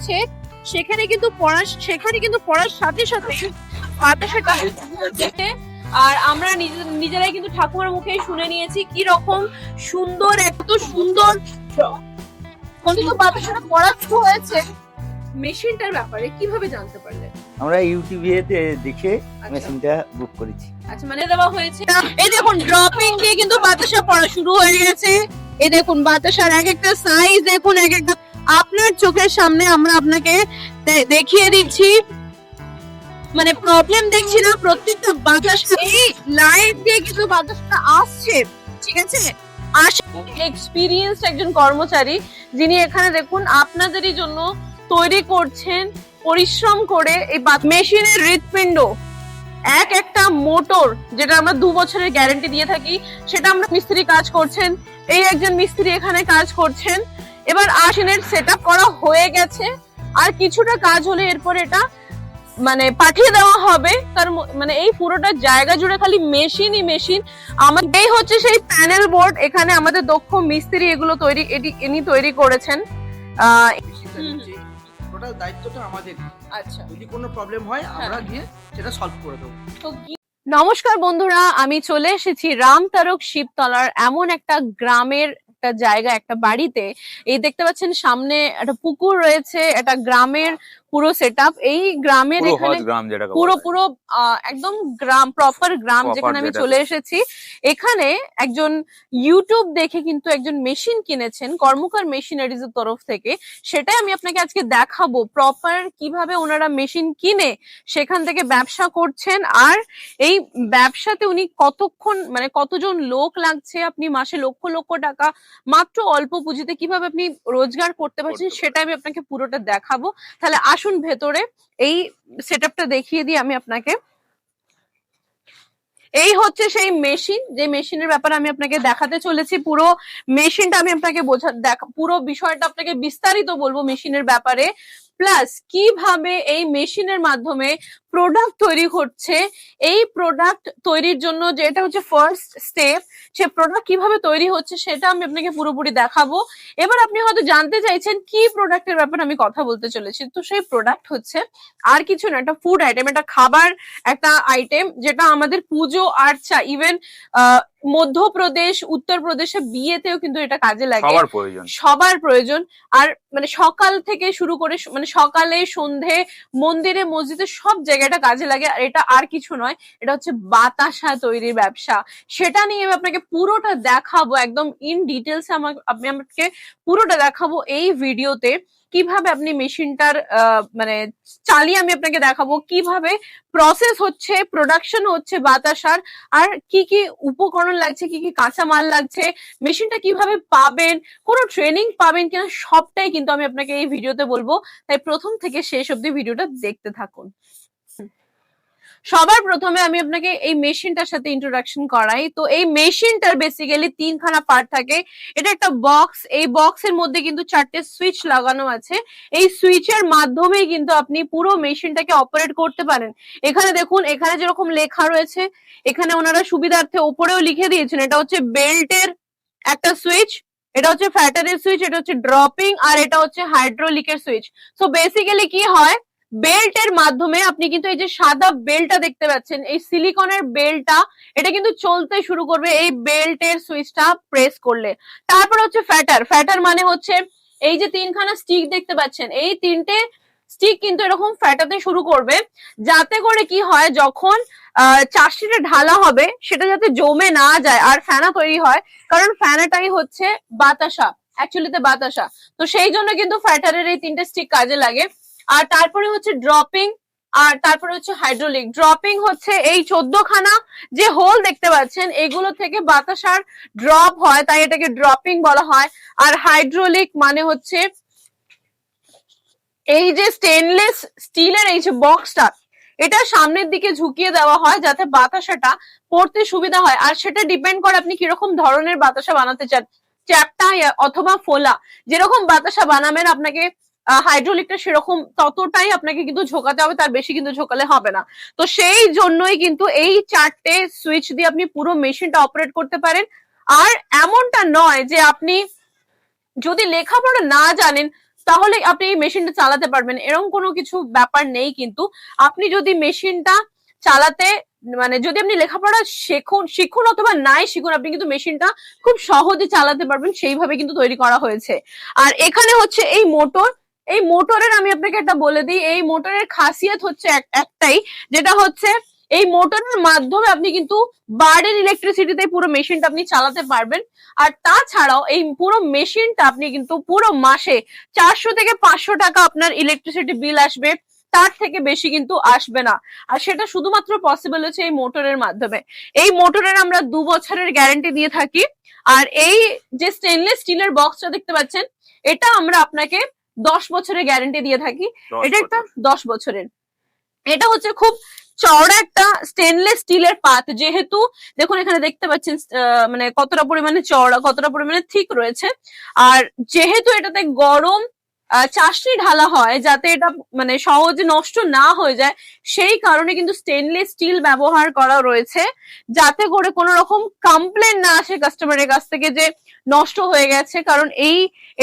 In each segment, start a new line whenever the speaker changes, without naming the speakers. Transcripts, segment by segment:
হচ্ছে সেখানে কিন্তু পড়ার সাথে সাথে বাতাসাটা হচ্ছে। আর আমরা নিজেরাই কিন্তু ঠাকুমার মুখে শুনে নিয়েছি কি রকম সুন্দর, এত সুন্দর বাতাসাটা পড়া শুরু হয়েছে। মেশিনটার ব্যাপারে কিভাবে জানতে পারলে?
আমরা ইউটিউবে দেখে মেশিনটা বুক করেছি।
আচ্ছা, মানে দেওয়া হয়েছে। এই দেখুন ড্রপিং দিয়ে কিন্তু বাতাসা পড়া শুরু হয়ে গেছে। এই দেখুন বাতাসার এক একটা সাইজ দেখুন, এক একটা আপনার চোখের সামনে আমরা আপনাকে দেখিয়ে দিচ্ছি। মানে প্রবলেম দেখছি না, প্রত্যেকটা বাতাসা এই লাইট দিয়ে কিন্তু বাতাসটা আসছে, ঠিক আছে। এক্সপিরিয়েন্সড একজন কর্মচারী যিনি এখানে দেখুন আপনাদেরই জন্য তৈরি করছেন পরিশ্রম করে এই মেশিনের হৃৎপিণ্ড, এক একটা মোটর যেটা আমরা 2 বছরের গ্যারান্টি দিয়ে থাকি, সেটা আমরা মিস্ত্রি কাজ করছেন। এই একজন মিস্ত্রি এখানে কাজ করছেন। এবার মেশিনের সেটআপ করা হয়ে গেছে, আর কিছুটা কাজ হলে এরপর এটা মানে পাঠিয়ে দেওয়া হবে। তার মানে এই পুরোটা জায়গা জুড়ে খালি মেশিনই মেশিন। আমাদের এই হচ্ছে সেই প্যানেল বোর্ড, এখানে আমাদের দক্ষ মিস্ত্রি এগুলো ইনি তৈরি করেছেন।
টোটাল দায়িত্বটা আমাদের।
আচ্ছা,
যদি কোনো প্রবলেম হয় আমরা গিয়ে সেটা সলভ করে দেবো।
নমস্কার বন্ধুরা, আমি চলে এসেছি রামতারক শিবতলার এমন একটা গ্রামের একটা জায়গা, একটা বাড়িতে। এই দেখতে পাচ্ছেন সামনে একটা পুকুর রয়েছে, একটা গ্রামের পুরো সেটআপ। এই গ্রামের এখানে পুরো একদম গ্রাম, প্রপার গ্রাম যেখানে আমি চলে এসেছি। এখানে একজন ইউটিউব দেখে কিন্তু একজন মেশিন কিনেছেন কর্মকার মেশিনারিজ এর তরফ থেকে। সেটাই আমি আপনাকে আজকে দেখাবো, প্রপার কিভাবে ওনারা মেশিন কিনে সেখান থেকে ব্যবসা করছেন। আর এই ব্যবসাতে উনি কতক্ষণ মানে কতজন লোক লাগছে, আপনি মাসে লক্ষ লক্ষ টাকা মাত্র অল্প পুঁজিতে কিভাবে আপনি রোজগার করতে পারছেন, সেটা আমি আপনাকে পুরোটা দেখাবো। তাহলে আসুন ভেতরে এই সেটআপটা দেখিয়ে দিই আমি আপনাকে। এই হচ্ছে সেই মেশিন, যে মেশিনের ব্যাপারে আমি আপনাকে দেখাতে চলেছি। পুরো মেশিনটা আমি আপনাকে পুরো বিষয়টা আপনাকে বিস্তারিত বলবো মেশিনের ব্যাপারে। প্লাস কিভাবে এই মেশিনের মাধ্যমে প্রোডাক্ট তৈরি হচ্ছে, এই প্রোডাক্ট তৈরির জন্য যে এটা হচ্ছে ফার্স্ট স্টেপ, সে প্রোডাক্ট কিভাবে তৈরি হচ্ছে সেটা আমি আপনাকে পুরোপুরি দেখাবো। এবার আপনি হয়তো জানতে চাইছেন কি প্রোডাক্টের ব্যাপারে আমি কথা বলতে চলেছি। তো সেই প্রোডাক্ট হচ্ছে আর কিছু না, একটা ফুড আইটেম, একটা খাবার একটা আইটেম, যেটা আমাদের পুজো আর্চা, ইভেন মধ্যপ্রদেশ, উত্তরপ্রদেশে বিয়েতেও কিন্তু এটা কাজে লাগে, সবার প্রয়োজন। আর মানে সকাল থেকে শুরু করে মানে সকালে সন্ধে মন্দিরে মসজিদে সব জায়গায় এটা কাজে লাগে। আর এটা আর কিছু নয়, এটা হচ্ছে বাতাসা তৈরির ব্যবসা। সেটা নিয়ে আপনাকে পুরোটা দেখাবো একদম ইন ডিটেলস। আমি আপনাকে পুরোটা দেখাবো এই ভিডিওতে। কিভাবে আপনি মেশিনটার মানে চালিয়ে আমি আপনাকে দেখাবো কিভাবে প্রসেস হচ্ছে, প্রোডাকশন হচ্ছে বাতাসার, আর কি কি উপকরণ লাগছে, কি কি কাঁচামাল লাগছে, মেশিনটা কিভাবে পাবেন, কোনো ট্রেনিং পাবেন কিনা, সবটাই কিন্তু আমি আপনাকে এই ভিডিওতে বলবো। তাই প্রথম থেকে শেষ অবধি ভিডিওটা দেখতে থাকুন। সবার প্রথমে আমি আপনাকে এই মেশিনটার সাথে ইন্ট্রোডাকশন করাই। তো এই মেশিনটার বেসিক্যালি 3খানা পার্ট থাকে। এটা একটা বক্স, এই বক্সের মধ্যে কিন্তু 4টে সুইচ লাগানো আছে। এই সুইচের মাধ্যমে কিন্তু আপনি পুরো মেশিনটাকে অপারেট করতে পারেন। এখানে দেখুন, এখানে যেরকম লেখা রয়েছে, এখানে ওনারা সুবিধার্থে ওপরেও লিখে দিয়েছেন, এটা হচ্ছে বেল্টের একটা সুইচ, এটা হচ্ছে ফ্যাটারের সুইচ, এটা হচ্ছে ড্রপিং, আর এটা হচ্ছে হাইড্রোলিকের সুইচ। সো বেসিক্যালি কি হয়, বেল্টের মাধ্যমে আপনি কিন্তু এই যে সাদা বেল্টটা দেখতে পাচ্ছেন, এই সিলিকনের বেল্টটা, এটা কিন্তু চলতে শুরু করবে এই বেল্টের সুইচটা প্রেস করলে। তারপর হচ্ছে ফ্যাটার মানে হচ্ছে এই যে 3খানা স্টিক দেখতে পাচ্ছেন, এই 3টে স্টিক কিন্তু এরকম ফ্যাটাতে শুরু করবে, যাতে করে কি হয় যখন চাষিটা ঢালা হবে সেটা যাতে জমে না যায় আর ফেনা তৈরি হয়। কারণ ফেনাটাই হচ্ছে বাতাসা, অ্যাকচুয়ালিতে বাতাসা। তো সেই জন্য কিন্তু ফ্যাটারের এই 3টে স্টিক কাজে লাগে। আর তারপরে হচ্ছে ড্রপিং, আর তারপরে হচ্ছে হাইড্রোলিক। ড্রপিং হচ্ছে এই 14খানা যে হোল দেখতে পাচ্ছেন, এগুলো থেকে বাতাসার ড্রপ হয়, তাই এটাকে ড্রপিং বলা হয়। আর হাইড্রোলিক মানে হচ্ছে এই যে স্টেনলেস স্টিলের এই যে বক্সটা, এটা সামনের দিকে ঝুঁকিয়ে দেওয়া হয় যাতে বাতাসাটা পড়তে সুবিধা হয়। আর সেটা ডিপেন্ড করে আপনি কিরকম ধরনের বাতাসা বানাতে চান, চ্যাপ্টা অথবা ফোলা। যেরকম বাতাসা বানাবেন আপনাকে হাইড্রোলিকটা সেরকম ততটাই আপনাকে কিন্তু ঝোকাতে হবে, তার বেশি কিন্তু ঝোকালে হবে না। তো সেই জন্যই কিন্তু এই 4টে সুইচ দিয়ে আপনি পুরো মেশিনটা অপারেট করতে পারেন। আর এমনটা নয় যে আপনি যদি লেখাপড়া না জানেন তাহলে আপনি এই মেশিনটা চালাতে পারবেন, এরকম কোনো কিছু ব্যাপার নেই। কিন্তু আপনি যদি মেশিনটা চালাতে মানে যদি আপনি লেখাপড়া শিখুন অথবা নাই শিখুন, আপনি কিন্তু মেশিনটা খুব সহজে চালাতে পারবেন, সেইভাবে কিন্তু তৈরি করা হয়েছে। আর এখানে হচ্ছে এই মোটর, এই মোটরের আমি আপনাকে একটা বলে দিই, এই মোটরের খাসিয়ত হচ্ছে একটাই, যেটা হচ্ছে এই মোটরের মাধ্যমে আপনি কিন্তু বার্ডের ইলেকট্রিসিটিতে পুরো মেশিনটা আপনি চালাতে পারবেন। আর তাছাড়াও এই পুরো মেশিনটা আপনি কিন্তু পুরো মাসে 400 থেকে 500 টাকা আপনার ইলেকট্রিসিটি বিল আসবে, তার থেকে বেশি কিন্তু আসবে না। আর সেটা শুধুমাত্র পসিবল হচ্ছে এই মোটরের মাধ্যমে। এই মোটরের আমরা 2 বছরের গ্যারান্টি দিয়ে থাকি। আর এই যে স্টেনলেস স্টিলের বক্সটা দেখতে পাচ্ছেন, এটা আমরা আপনাকে 10 বছরের গ্যারান্টি দিয়ে থাকি। এটা একটা 10 বছরের। এটা হচ্ছে খুব চওড়া একটা স্টেনলেস স্টিলের পাত, যেহেতু দেখুন এখানে দেখতে পাচ্ছেন মানে কতটা পরিমাণে চওড়া, কতটা পরিমাণে থিক রয়েছে। আর যেহেতু এটাতে গরম চাষনি ঢালা হয় যাতে এটা মানে সহজে নষ্ট না হয়ে যায়, সেই কারণে কিন্তু স্টেনলেস স্টিল ব্যবহার করা রয়েছে, যাতে করে কোনো রকম কমপ্লেন না আসে কাস্টমারের কাছ থেকে যে নষ্ট হয়ে গেছে। কারণ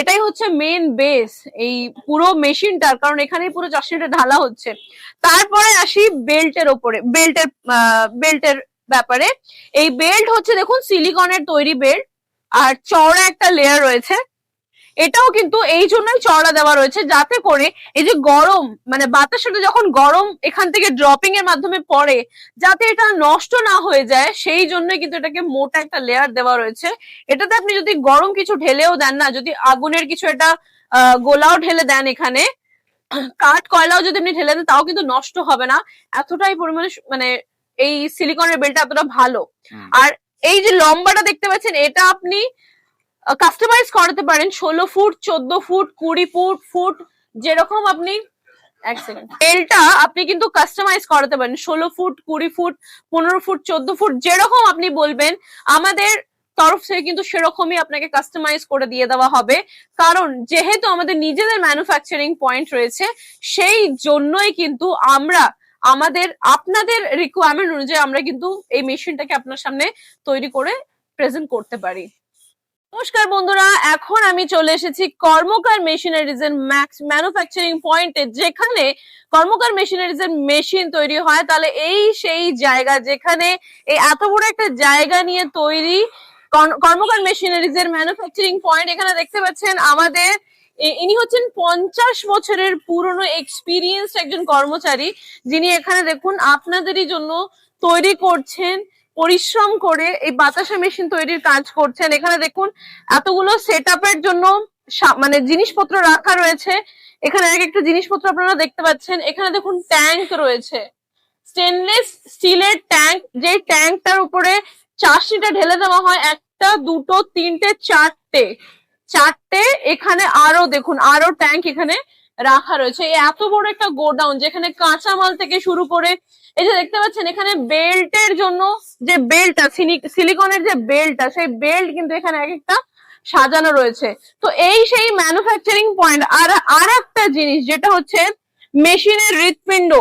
এটাই হচ্ছে মেন বেস এই পুরো মেশিনটার, কারণ এখানেই পুরো চাষনিটা ঢালা হচ্ছে। তারপরে আসি বেল্টের ওপরে, বেল্টের ব্যাপারে। এই বেল্ট হচ্ছে দেখুন সিলিকনের তৈরি বেল্ট, আর চওড়া একটা লেয়ার রয়েছে। এটাও কিন্তু এই জন্যই চওড়া দেওয়া রয়েছে যাতে করে এই যে গরম মানে বাতাসটা যখন গরম এখান থেকে ড্রপিং এর মাধ্যমে পড়ে, যাতে এটা নষ্ট না হয়ে যায়, সেই জন্যই কিন্তু এটাকে মোটা একটা লেয়ার দেওয়া রয়েছে। এটাতে আপনি যদি গরম কিছু ঢেলেও দেন না, যদি আগুনের কিছু এটা গোলাও ঢেলে দেন, এখানে কাঠ কয়লাও যদি আপনি ঢেলে দেন, তাও কিন্তু নষ্ট হবে না। এতটাই পরিমাণে মানে এই সিলিকনের বেল্টটা এতটা ভালো। আর এই যে লম্বাটা দেখতে পাচ্ছেন, এটা আপনি কাস্টমাইজ করাতে পারেন 16 ফুট, 14 ফুট, 20 ফুট, যেরকম আপনি এক সেকেন্ড বেলটা আপনি কিন্তু কাস্টমাইজ করাতে পারেন 16 ফুট, 20 ফুট, 15 ফুট, 14 ফুট, যেরকম আপনি বলবেন আমাদের তরফ থেকে কিন্তু সেরকমই আপনাকে কাস্টমাইজ করে দিয়ে দেওয়া হবে। কারণ যেহেতু আমাদের নিজেদের ম্যানুফ্যাকচারিং পয়েন্ট রয়েছে, সেই জন্যই কিন্তু আমরা আমাদের আপনাদের রিকোয়ারমেন্ট অনুযায়ী আমরা কিন্তু এই মেশিনটাকে আপনার সামনে তৈরি করে প্রেজেন্ট করতে পারি। নমস্কার বন্ধুরা, এখন আমি চলে এসেছি কর্মকার মেশিনারিজ এর ম্যানুফ্যাকচারিং পয়েন্টে, যেখানে কর্মকার মেশিনারিজ এর মেশিন তৈরি হয়। তাহলে এই সেই জায়গা যেখানে এই এত বড় একটা জায়গা নিয়ে তৈরি কর্মকার মেশিনারিজ এর ম্যানুফ্যাকচারিং পয়েন্ট। এখানে দেখতে পাচ্ছেন আমাদের ইনি হচ্ছেন 50 বছরের পুরনো এক্সপিরিয়েন্স একজন কর্মচারী, যিনি এখানে দেখুন আপনাদেরই জন্য তৈরি করছেন, পরিশ্রম করে এই বাতাসা মেশিন তৈরির কাজ করছেন। এখানে দেখুন এতগুলো সেট আপের জন্য মানে জিনিসপত্র রাখা রয়েছে। এখানে এক একটা জিনিসপত্র আপনারা দেখতে পাচ্ছেন। এখানে দেখুন ট্যাঙ্ক রয়েছে, স্টেনলেস স্টিলের ট্যাঙ্ক, যে ট্যাঙ্কটার উপরে চাষনিটা ঢেলে দেওয়া হয়, একটা, দুটো, তিনটে, চারটে। এখানে আরো দেখুন আরো ট্যাঙ্ক এখানে রাখা রয়েছে। এত বড় একটা গোডাউন, যেখানে কাঁচামাল থেকে শুরু করে এই যে দেখতে পাচ্ছেন এখানে বেল্টের জন্য যে বেল্টটা, সিলিকনের যে বেল্টটা, সেই বেল্ট কিন্তু এখানে এক একটা সাজানো রয়েছে। তো এই সেই ম্যানুফ্যাকচারিং পয়েন্ট। আর একটা জিনিস যেটা হচ্ছে মেশিনের হৃৎপিণ্ড,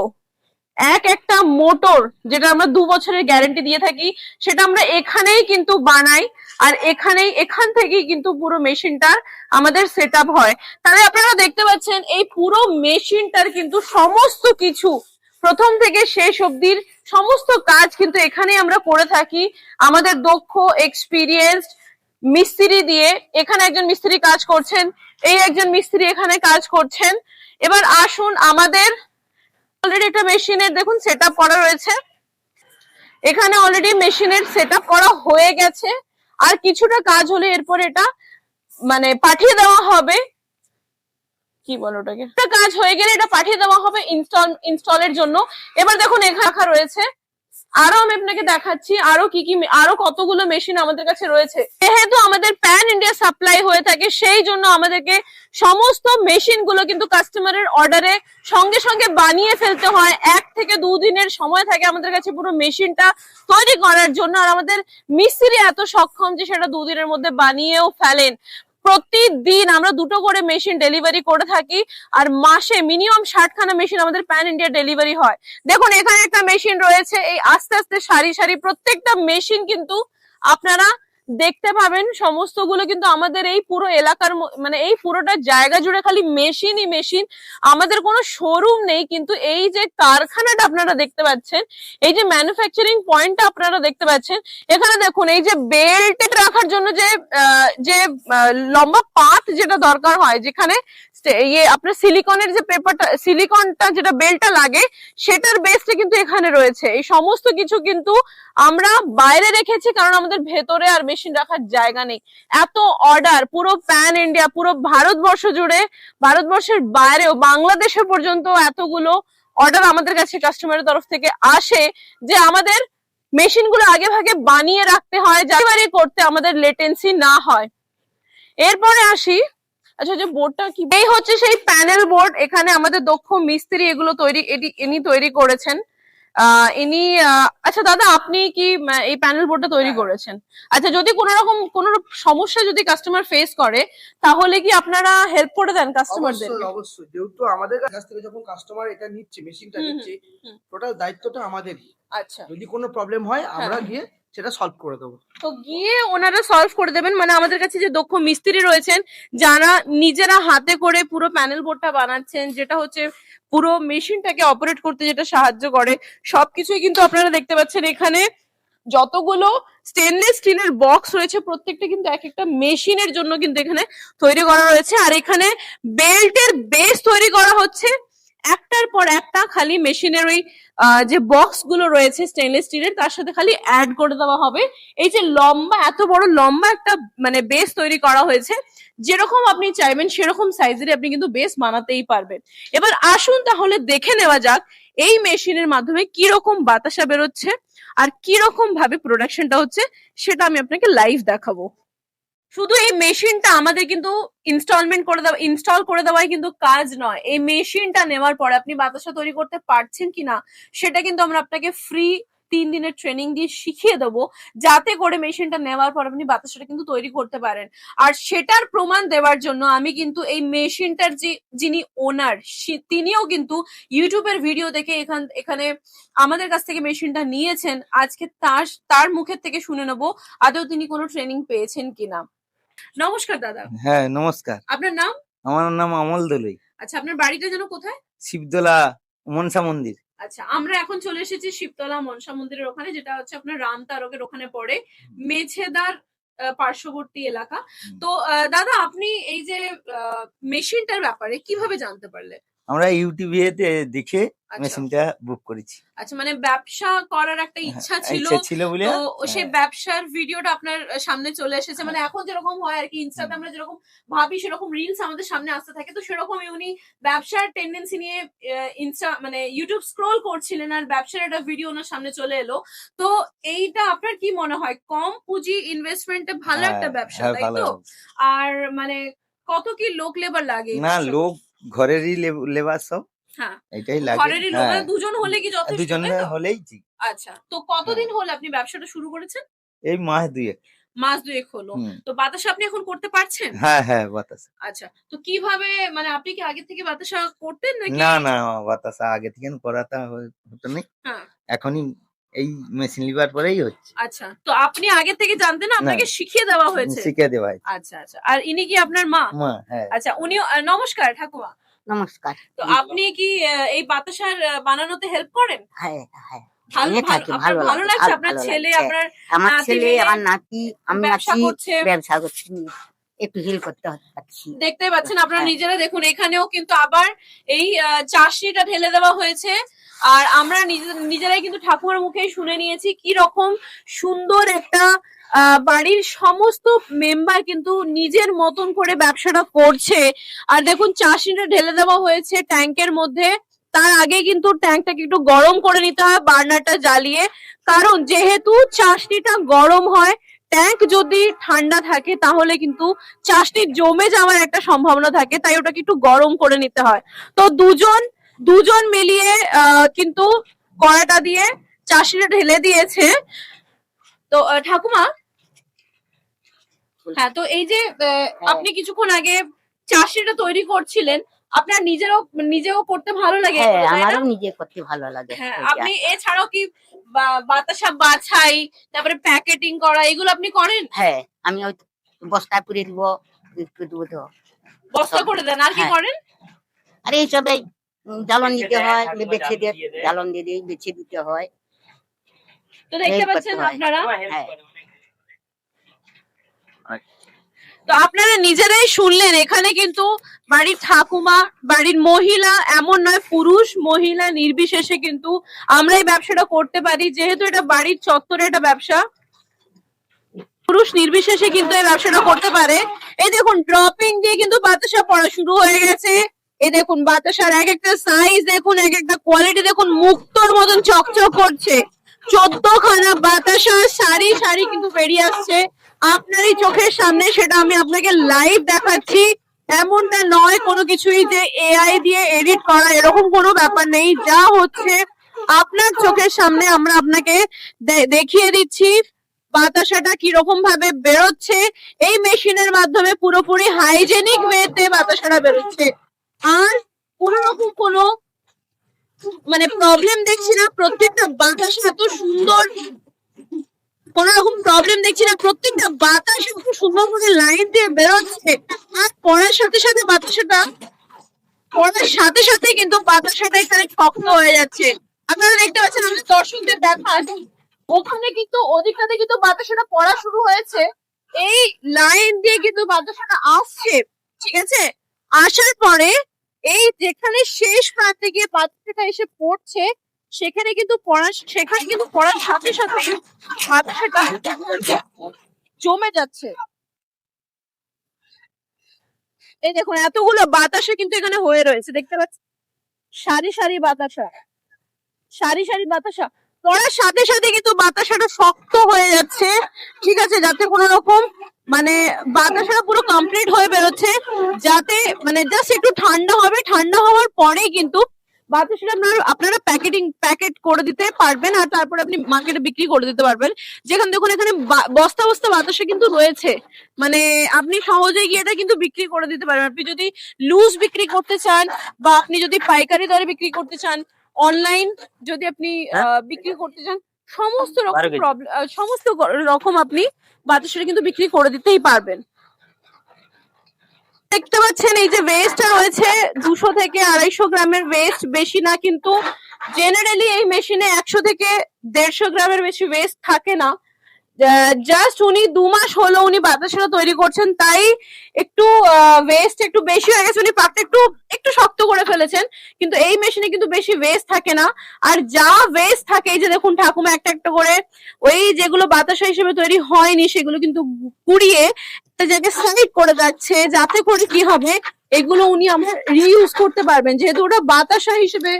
এক একটা মোটর, যেটা আমরা 2 বছরের গ্যারান্টি দিয়ে থাকি, সেটা আমরা এখানেই কিন্তু বানাই। আর এখান থেকেই কিন্তু পুরো মেশিনটার আমাদের সেট আপ হয়। তাহলে আপনারা দেখতে পাচ্ছেন এই পুরো মেশিনটার কিন্তু সমস্ত কিছু প্রথম থেকে শেষ অবধির সমস্ত কাজ কিন্তু এখানেই আমরা করে থাকি আমাদের দক্ষ এক্সপিরিয়েন্স মিস্ত্রি দিয়ে। এখানে একজন মিস্ত্রি কাজ করছেন, এই একজন মিস্ত্রি এখানে কাজ করছেন। এবার আসুন, আমাদের অলরেডি একটা মেশিনের দেখুন সেট আপ করা রয়েছে, এখানে অলরেডি মেশিনের সেট আপ করা হয়ে গেছে। আর কিছুটা কাজ হলে এরপরে এটা মানে পাঠিয়ে দেওয়া হবে, কি বলো ওটাকে, একটা কাজ হয়ে গেলে এটা পাঠিয়ে দেওয়া হবে ইনস্টলের জন্য। এবার দেখুন এখানে রাখা রয়েছে, আরো আমি আপনাকে দেখাচ্ছি আরো কি কি, আরো কতগুলো মেশিন আমাদের কাছে রয়েছে। যেহেতু আমাদের প্যান ইন্ডিয়া সাপ্লাই হয়ে থাকে, সেই জন্য আমাদেরকে সমস্ত মেশিন গুলো কিন্তু কাস্টমারের অর্ডারে সঙ্গে সঙ্গে বানিয়ে ফেলতে হয়। 1 থেকে 2 দিনের সময় থাকে আমাদের কাছে পুরো মেশিনটা তৈরি করার জন্য। আর আমাদের মিস্ত্রি এত সক্ষম যে সেটা 2 দিনের মধ্যে বানিয়েও ফেলেন। প্রতিদিন আমরা 2টো করে মেশিন ডেলিভারি করে থাকি, আর মাসে মিনিমাম 60 খানা মেশিন আমাদের প্যান ইন্ডিয়া ডেলিভারি হয়। দেখুন এখানে একটা মেশিন রয়েছে, এই আস্তে আস্তে সারি সারি প্রত্যেকটা মেশিন কিন্তু আপনারা দেখতে পাবেন সমস্তগুলো কিন্তু আমাদের এই পুরো এলাকার মানে এই পুরোটা জায়গা জুড়ে খালি মেশিনই মেশিন। আমাদের কোনো শোরুম নেই, কিন্তু এই যে কারখানাটা আপনারা দেখতে পাচ্ছেন, এই যে ম্যানুফ্যাকচারিং পয়েন্টটা আপনারা দেখতে পাচ্ছেন, এখানে দেখুন এই যে বেল্ট রাখার জন্য যে লম্বা পাত যেটা দরকার হয়, যেখানে ইয়ে আপনার সিলিকনের যে পেপারটা, সিলিকনটা যেটা বেল্টটা লাগে, সেটার বেসটা কিন্তু এখানে রয়েছে। এই সমস্ত কিছু কিন্তু আমরা বাইরে রেখেছি, কারণ আমাদের ভেতরে আর মেশিন রাখার জায়গা নেই। এত অর্ডার পুরো প্যান ইন্ডিয়া, পুরো ভারতবর্ষ জুড়ে, ভারতবর্ষের বাইরেও বাংলাদেশে পর্যন্ত এতগুলো অর্ডার আমাদের কাছে কাস্টমারের তরফ থেকে আসে, যে আমাদের মেশিন গুলো আগে ভাগে বানিয়ে রাখতে হয় যাতে করতে আমাদের লেটেন্সি না হয়। এরপরে আসি, আচ্ছা যে বোর্ডটা কি, এই হচ্ছে সেই প্যানেল বোর্ড। এখানে আমাদের দক্ষ মিস্ত্রি এগুলো ইনি তৈরি করেছেন। ইনি আচ্ছা দাদা, আপনি কি এই প্যানেল বোর্ডটা তৈরি করেছেন? আচ্ছা, যদি কোনো সমস্যা যদি কাস্টমার ফেস করে, তাহলে কি আপনারা হেল্প করে দেন কাস্টমারদের?
অবশ্যই অবশ্যই, যেহেতু আমাদের কাছ থেকে যখন কাস্টমার এটা নিচ্ছে, মেশিনটা নিচ্ছে, টোটাল দায়িত্বটা আমাদেরই।
আচ্ছা,
যদি কোনো প্রবলেম হয় আমরা গিয়ে সেটা সলভ করে দেবো।
তো গিয়ে ওনারা সলভ করে দেবেন। মানে আমাদের কাছে যে দক্ষ মিস্ত্রি রয়েছেন, যারা নিজেরা হাতে করে পুরো প্যানেল বোর্ডটা বানাচ্ছেন, যেটা হচ্ছে পুরো মেশিনটাকে অপারেট করতে যেটা সাহায্য করে, সবকিছুই কিন্তু আপনারা দেখতে পাচ্ছেন এখানে। যতগুলো স্টেনলেস স্টিলের বক্স রয়েছে, প্রত্যেকটা কিন্তু এক একটা মেশিনের জন্য কিন্তু এখানে তৈরি করা রয়েছে। আর এখানে বেল্টের বেস তৈরি করা হচ্ছে, একটার পর একটা খালি মেশিনের ওই যে বক্স গুলো রয়েছে স্টেনলেস স্টিলের, তার সাথে খালি অ্যাড করে দেওয়া হবে। এই যে লম্বা, এত বড় লম্বা একটা মানে বেস তৈরি করা হয়েছে, যেরকম আপনি চাইবেন সেরকম সাইজের আপনি কিন্তু বেস বানাতেই পারবেন। এবার আসুন তাহলে দেখে নেওয়া যাক এই মেশিনের মাধ্যমে কি রকম বাতাসা বেরোচ্ছে আর কি রকম ভাবে প্রোডাকশনটা হচ্ছে, সেটা আমি আপনাকে লাইভ দেখাবো। শুধু এই মেশিনটা আমাদের কিন্তু ইনস্টল করে দেওয়াই কিন্তু কাজ নয়। এই মেশিনটা নেওয়ার পরে আপনি বাতাসা তৈরি করতে পারছেন কিনা, সেটা কিন্তু আমরা আপনাকে ফ্রি 3 দিনের ট্রেনিং দিয়ে শিখিয়ে দেবো, যাতে করে মেশিনটা নেওয়ার পর আপনি বাতাসাটা কিন্তু তৈরি করতে পারেন। আর সেটার প্রমাণ দেওয়ার জন্য আমি কিন্তু এই মেশিনটার যিনি ওনার, তিনিও কিন্তু ইউটিউবের ভিডিও দেখে এখানে আমাদের কাছ থেকে মেশিনটা নিয়েছেন। আজকে তার মুখের থেকে শুনে নেবো আদৌ তিনি কোনো ট্রেনিং পেয়েছেন কিনা। নমস্কার দাদা।
হ্যাঁ নমস্কার,
আপনার নাম?
আমার নাম অমল দলুই।
আচ্ছা, আপনার বাড়িটা যেন কোথায়?
শিবদোলা মনসা মন্দির।
আচ্ছা, আমরা এখন চলে এসেছি শিবতলা মনসা মন্দিরের ওখানে, যেটা হচ্ছে আপনার রাম তারকের ওখানে পড়ে, মেছেদার পার্শ্ববর্তী এলাকা। তো দাদা, আপনি এই যে মেশিনটার ব্যাপারে কিভাবে জানতে পারলেন?
আমরা ইউটিউবে দেখে
আচ্ছা
মেশিনটা বুক করেছি।
আচ্ছা, মানে ব্যবসা করার একটা ইচ্ছা ছিল,
ইচ্ছা ছিল বলে
তো সেই ব্যবসার ভিডিওটা আপনার সামনে চলে এসেছে। মানে এখন যেরকম হয় আর কি, ইনস্টাতে আমরা যেরকম ভাবি সেরকম রিলস আমাদের সামনে আসতে থাকে, তো সেরকমই উনি ব্যবসার টেন্ডেন্সি নিয়ে ইনস্টা মানে ইউটিউব স্ক্রোল করছিলেন, আর ব্যবসার একটা ভিডিও ওনার সামনে চলে এলো। তো এইটা আপনার কি মনে হয়, কম পুঁজি ইনভেস্টমেন্টে ভালো একটা ব্যবসা, তাই তো? আর মানে কত কি লোক লেবার লাগে?
না, লোক ঘরেরই লেবার সব।
হ্যাঁ,
এটাই লাগে।
ঘরেরই লোক, মানে দুজন হলে কি যথেষ্ট?
দুজন
তাই তো?
হলেই ঠিক।
আচ্ছা, তো কতদিন হলো আপনি ব্যবসাটা শুরু করেছেন?
এই মাস দুয়েক।
মাস দুয়েক হলো। তো বাতাসা আপনি এখন করতে পারছেন?
হ্যাঁ হ্যাঁ, বাতাসা।
আচ্ছা, তো কিভাবে, মানে আপনি কি আগে থেকে বাতাসা করতেন নাকি?
না না, বাতাসা আগে থেকে করাটা হতো না,
হ্যাঁ,
এখনই এই মেশিন লিবার পরেই হচ্ছে।
আচ্ছা, তো আপনি আগে থেকে জানতেন না, আপনাকে শিখিয়ে দেওয়া হয়েছে?
শিখিয়ে দেওয়া হয়েছে।
আচ্ছা আচ্ছা, আর ইনি কি আপনার মা?
মা, হ্যাঁ।
আচ্ছা, উনি নমস্কার ঠাকুমা।
নমস্কার।
তো আপনি কি এই বাতাসার বানানোতে হেল্প করেন?
হ্যাঁ হ্যাঁ,
ভালো ভালো লাগছে? আপনার ছেলে, আপনার
আমার
নাতি,
ছেলে,
মেয়ে
আমার নাতি, আমি
ব্যবসা
আছি,
করছে।
ব্যবসা করছি, একটু হেল্প করতে পারছি।
দেখতে পাচ্ছেন আপনারা
হ্যাঁ।
নিজেরা, দেখুন এখানেও কিন্তু আবার এই চাষনিটা ঢেলে দেওয়া হয়েছে। আর আমরা নিজেরাই কিন্তু ঠাকুমার মুখেই শুনে নিয়েছি কি রকম সুন্দর একটা বাড়ির সমস্ত মেম্বার কিন্তু নিজের মতন করে ব্যবসাটা করছে। আর দেখুন চাষনিটা ঢেলে দেওয়া হয়েছে ট্যাঙ্কের মধ্যে। তার আগে কিন্তু ট্যাঙ্কটাকে একটু গরম করে নিতে হয় বার্নারটা জ্বালিয়ে, কারণ যেহেতু চাষনিটা গরম হয়, ট্যাঙ্ক যদি ঠান্ডা থাকে তাহলে কিন্তু চাষনি জমে যাওয়ার একটা সম্ভাবনা থাকে, তাই ওটাকে একটু গরম করে নিতে হয়। তো দুজন মিলিয়ে কিন্তু কড়াটা দিয়ে চাষনিটা ঢেলে দিয়েছে। তো ঠাকুমা, হ্যাঁ, তো এই যে আপনি কিছুক্ষণ আগে চাষনিটা তৈরি করছিলেন, আপনার নিজেও করতে ভালো লাগে
হ্যাঁ
এগুলো, তাই না?
আমারও নিজে করতে ভালো লাগে
হ্যাঁ,
এটা।
আপনি এছাড়াও কি বাতাসা বাছাই, তারপরে প্যাকেটিং করা, এগুলো আপনি করেন?
হ্যাঁ আমি ওই বস্তায় পুড়ে দিব, একটু দেবো তো।
বস্তা করে দেন, আর কি
হ্যাঁ।
করেন?
আরে এইসব এই জ্বালন দিতে হয়, বেছে দিয়ে জ্বালন দিয়ে বেছে দিতে হয়।
তো দেখতে
এই
পাচ্ছেন
করতে হয়।
আপনারা,
হ্যাঁ
তো আপনারা নিজেরাই শুনলেন, এখানে কিন্তু বাড়ির ঠাকুমা, বাড়ির মহিলা, এমন নয় পুরুষ মহিলা নির্বিশেষে কিন্তু আমরা এই ব্যবসাটা করতে পারি, যেহেতু এটা বাড়ির চত্বরে একটা ব্যবসা, পুরুষ নির্বিশেষে কিন্তু এই ব্যবসাটা করতে পারে। এই দেখুন ড্রপিং দিয়ে কিন্তু বাতাসা পড়া শুরু হয়ে গেছে। এই দেখুন বাতাসার এক একটা সাইজ দেখুন, এক একটা কোয়ালিটি দেখুন, মুক্তোর মতন চকচক করছে। 14খানা বাতাসা সারি সারি কিন্তু বেরিয়ে আসছে আপনারই চোখের সামনে, সেটা আমি আপনাকে লাইভ দেখাচ্ছি। এমনটা নয় কোনো কিছুই যে এআই দিয়ে এডিট করা, এরকম কোনো ব্যাপার নেই। যা হচ্ছে আপনার চোখের সামনে আমরা আপনাকে দেখিয়ে দিচ্ছি বাতাসাটা কিরকম ভাবে বেরোচ্ছে। এই মেশিনের মাধ্যমে পুরোপুরি হাইজেনিক ওয়েতে বাতাসাটা বেরোচ্ছে, আর কোন রকম কোনো মানে প্রবলেম দেখছি না। প্রত্যেকটা বাতাসা এত সুন্দর, কোন রকম প্রবলেম দেখছি না। প্রত্যেকটা বাতাস খুব সুন্দর করে লাইন দিয়ে বেরোচ্ছে, আর পড়ার সাথে সাথে কিন্তু বাতাসাটা এখানে শক্ত হয়ে যাচ্ছে। আপনারা দেখতে পাচ্ছেন, আমাদের দর্শকদের দেখান, ওখানে কিন্তু ওদিকটাতে কিন্তু বাতাসাটা পড়া শুরু হয়েছে। এই লাইন দিয়ে কিন্তু বাতাসাটা আসছে, ঠিক আছে? আসার পরে এই যেখানে শেষ প্রান্তে গিয়ে বাতাসাটা এসে পড়ছে, সেখানে কিন্তু পড়ার সাথে সাথে বাতাসাটা জমে যাচ্ছে। এই দেখুন এতগুলো বাতাসা কিন্তু এখানে হয়ে রয়েছে, দেখতে পাচ্ছেন সারি সারি বাতাসা, সারি সারি বাতাসা পড়ার সাথে সাথে কিন্তু বাতাসাটা শক্ত হয়ে যাচ্ছে, ঠিক আছে? যাতে কোনো রকম মানে বাতাসাটা পুরো কমপ্লিট হয়ে বেরোচ্ছে, যাতে মানে জাস্ট একটু ঠান্ডা হবে, ঠান্ডা হওয়ার পরে কিন্তু বাতাসাটা আপনারা প্যাকেট করে দিতে পারবেন, আর তারপরে আপনি মার্কেটে বিক্রি করে দিতে পারবেন। যেখানে দেখুন এখানে বস্তা বস্তা বাতাসা কিন্তু রয়েছে, মানে আপনি সহজেই গিয়ে এটা কিন্তু বিক্রি করে দিতে পারবেন। আপনি যদি লুজ বিক্রি করতে চান, বা আপনি যদি পাইকারি দরে বিক্রি করতে চান, অনলাইন যদি আপনি বিক্রি করতে চান, সমস্ত রকম সমস্ত রকম আপনি বাতাসা কিন্তু বিক্রি করে দিতেই পারবেন। দেখতে পাচ্ছেন এই যে ওয়েস্টটা রয়েছে 200 থেকে 250 গ্রামের ওয়েস্ট, বেশি না। কিন্তু জেনারেলি এই মেশিনে 100 থেকে 150 গ্রামের বেশি ওয়েস্ট থাকে না। জাস্ট উনি 2 মাস হলো উনি বাতাসাটা তৈরি করছেন, তাই একটু ওয়েস্ট একটু বেশি হয়ে গেছে, উনি পাতটা একটু শক্ত করে ফেলেছেন। কিন্তু এই মেশিনে কিন্তু বেশি ওয়েস্ট থাকে না, আর যা ওয়েস্ট থাকে এই যে দেখুন ঠাকুমা একটা একটা করে ওই যেগুলো বাতাসা হিসেবে তৈরি হয়নি সেগুলো কিন্তু কুড়িয়ে একটা জায়গায় সাইড করে যাচ্ছে, যাতে করে কি হবে এগুলো উনি আমরা রিইউজ করতে পারবেন। যেহেতু ওটা বাতাসা হিসেবে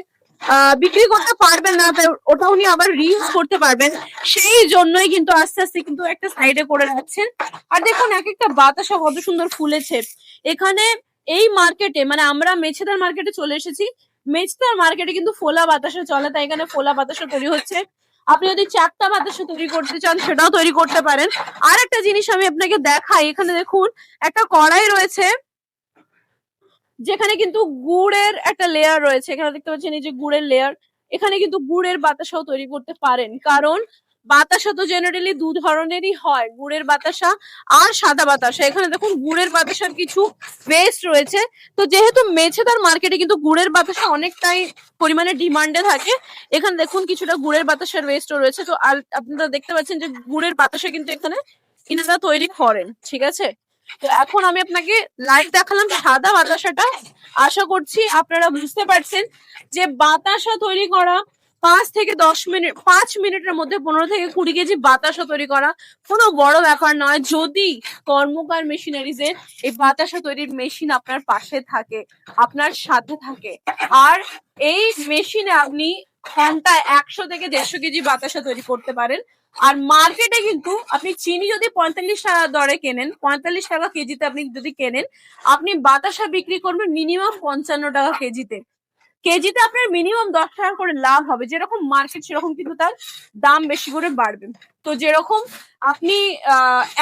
বিক্রি করতে পারবেন না, তাই ওটা উনি আবার রিইউজ করতে পারবেন, সেই জন্যই কিন্তু আস্তে আস্তে কিন্তু একটা সাইডে করে রাখছেন। আর দেখুন এক একটা বাতাসা কত সুন্দর ফুলেছে। এখানে এই মার্কেটে মানে আমরা মেছেদার মার্কেটে চলে এসেছি, মেছেদার মার্কেটে কিন্তু ফোলা বাতাসা চলে, তাই এখানে ফোলা বাতাসা তৈরি হচ্ছে। আপনি যদি চারটা বাতাসা তৈরি করতে চান সেটাও তৈরি করতে পারেন। আর একটা জিনিস আমি আপনাকে দেখাই, এখানে দেখুন একটা কড়াই রয়েছে, যেখানে কিন্তু গুড়ের একটা লেয়ার রয়েছে। এখানে দেখতে পাচ্ছেন এই যে গুড়ের লেয়ার, এখানে কিন্তু গুড়ের বাতাসাও তৈরি করতে পারেন, কারণ বাতাসা তো জেনারেলি 2 ধরনেরই হয়, গুড়ের বাতাসা আর সাদা বাতাসা। এখানে দেখুন গুড়ের বাতাসার কিছু ওয়েস্ট রয়েছে, তো যেহেতু মেছেদার মার্কেটে কিন্তু গুড়ের বাতাসা অনেকটাই পরিমাণে ডিমান্ডে থাকে, এখানে দেখুন কিছুটা গুড়ের বাতাসার ওয়েস্টও রয়েছে। তো আপনারা দেখতে পাচ্ছেন যে গুড়ের বাতাসা কিন্তু এখানে ইনারা তৈরি করেন, ঠিক আছে? তো এখন আমি আপনাকে লাইভ দেখালাম সাদা বাতাসাটা। আশা করছি আপনারা বুঝতে পারছেন যে বাতাসা তৈরি করা 5 মিনিটের মধ্যে 15 থেকে 20 কেজি বাতাসা তৈরি করা কোনো বড় ব্যাপার নয়, যদি কর্মকার মেশিনারিজ এর এই বাতাসা তৈরির মেশিন আপনার পাশে থাকে, আপনার সাথে থাকে। আর এই মেশিনে আপনি ঘন্টায় 100 থেকে 150 কেজি বাতাসা তৈরি করতে পারেন। আর মার্কেটে কিন্তু আপনি চিনি যদি 45 টাকা দরে কেনেন, 45 টাকা কেজিতে আপনি যদি কেনেন, আপনি বাতাসা বিক্রি করবেন মিনিমাম 55 টাকা কেজিতে। কেজিতে আপনার মিনিমাম 10 টাকা করে লাভ হবে, যেরকম মার্কেট সেরকম কিন্তু তার দাম বেশি করে বাড়বে। তো যেরকম আপনি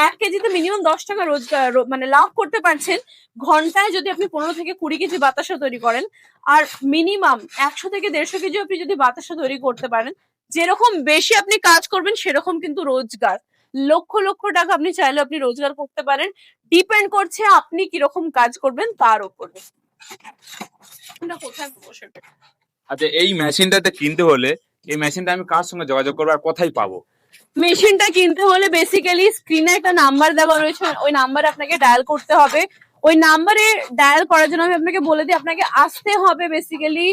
1 কেজিতে মিনিমাম 10 টাকা রোজগার মানে লাভ করতে পারছেন, ঘন্টায় যদি আপনি 15 থেকে 20 কেজি বাতাসা তৈরি করেন, আর মিনিমাম 100 থেকে 150 কেজি আপনি যদি বাতাসা তৈরি করতে পারেন, যেরকম বেশি আপনি কাজ করবেন সেরকম কিন্তু রোজগার, লক্ষ লক্ষ টাকা আপনি চাইলে আপনি রোজগার করতে পারেন। ডিপেন্ড করছে আপনি কিরকম কাজ করবেন তার উপরে। কোথায় বসে
আচ্ছা, এই মেশিনটাতে কিনতে হলে এই মেশিনটা আমি কার সঙ্গে যোগাযোগ করবো আর কোথায় পাবো?
মেশিনটা কিনতে হলে বেসিক্যালি স্ক্রিনে একটা নাম্বার দেওয়া রয়েছে, ওই নাম্বারে আপনাকে ডায়াল করতে হবে। ওই নাম্বারে ডায়াল করার জন্য আমি আপনাকে বলে দিই, আপনাকে আসতে হবে বেসিক্যালি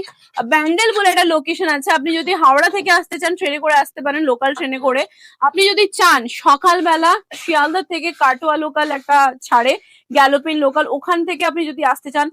ব্যান্ডেল বলে একটা লোকেশন আছে। আপনি যদি হাওড়া থেকে আসতে চান ট্রেনে করে আসতে পারেন, লোকাল ট্রেনে করে। আপনি যদি চান সকালবেলা শিয়ালদা থেকে কাটোয়া লোকাল একটা ছাড়ে, গ্যালোপিন লোকাল, ওখান থেকে আপনি যদি আসতে চান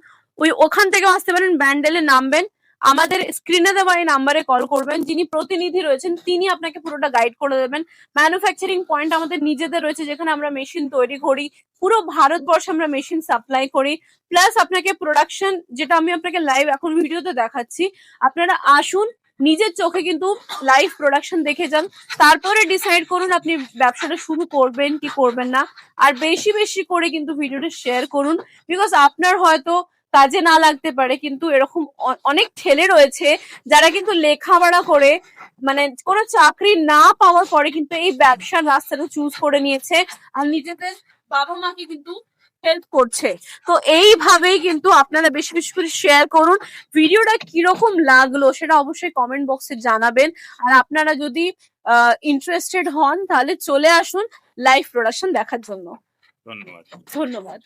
ওখান থেকে আসতে পারেন। ব্যান্ডেলে নামবেন, আমাদের স্ক্রিনে দেওয়া এই নাম্বারে কল করবেন, যিনি প্রতিনিধি রয়েছেন তিনি আপনাকে পুরোটা গাইড করে দেবেন। ম্যানুফ্যাকচারিং পয়েন্ট আমাদের নিজেদের রয়েছে, যেখানে আমরা মেশিন তৈরি করি, পুরো ভারতবর্ষে আমরা মেশিন সাপ্লাই করি। প্লাস আপনাকে প্রোডাকশন, যেটা আমি আপনাকে লাইভ এখন ভিডিওতে দেখাচ্ছি, আপনারা আসুন নিজের চোখে কিন্তু লাইভ প্রোডাকশন দেখে যান, তারপরে ডিসাইড করুন আপনি ব্যবসাটা শুরু করবেন কি করবেন না। আর বেশি বেশি করে কিন্তু ভিডিওটা শেয়ার করুন, বিকজ আপনার হয়তো কাজে না লাগতে পারে, কিন্তু এরকম অনেক ছেলে রয়েছে যারা কিন্তু লেখাপড়া করে মানে কোনো চাকরি না পাওয়ার পরে কিন্তু এই ব্যবসার রাস্তাটা চুজ করে নিয়েছে আর নিজেদের বাবা মাকে কিন্তু হেল্প করছে। তো এইভাবেই কিন্তু আপনারা বেশি বেশি করে শেয়ার করুন। ভিডিওটা কিরকম লাগলো সেটা অবশ্যই কমেন্ট বক্সে জানাবেন। আর আপনারা যদি ইন্টারেস্টেড হন তাহলে চলে আসুন লাইভ প্রোডাকশন দেখার জন্য।
ধন্যবাদ।
ধন্যবাদ।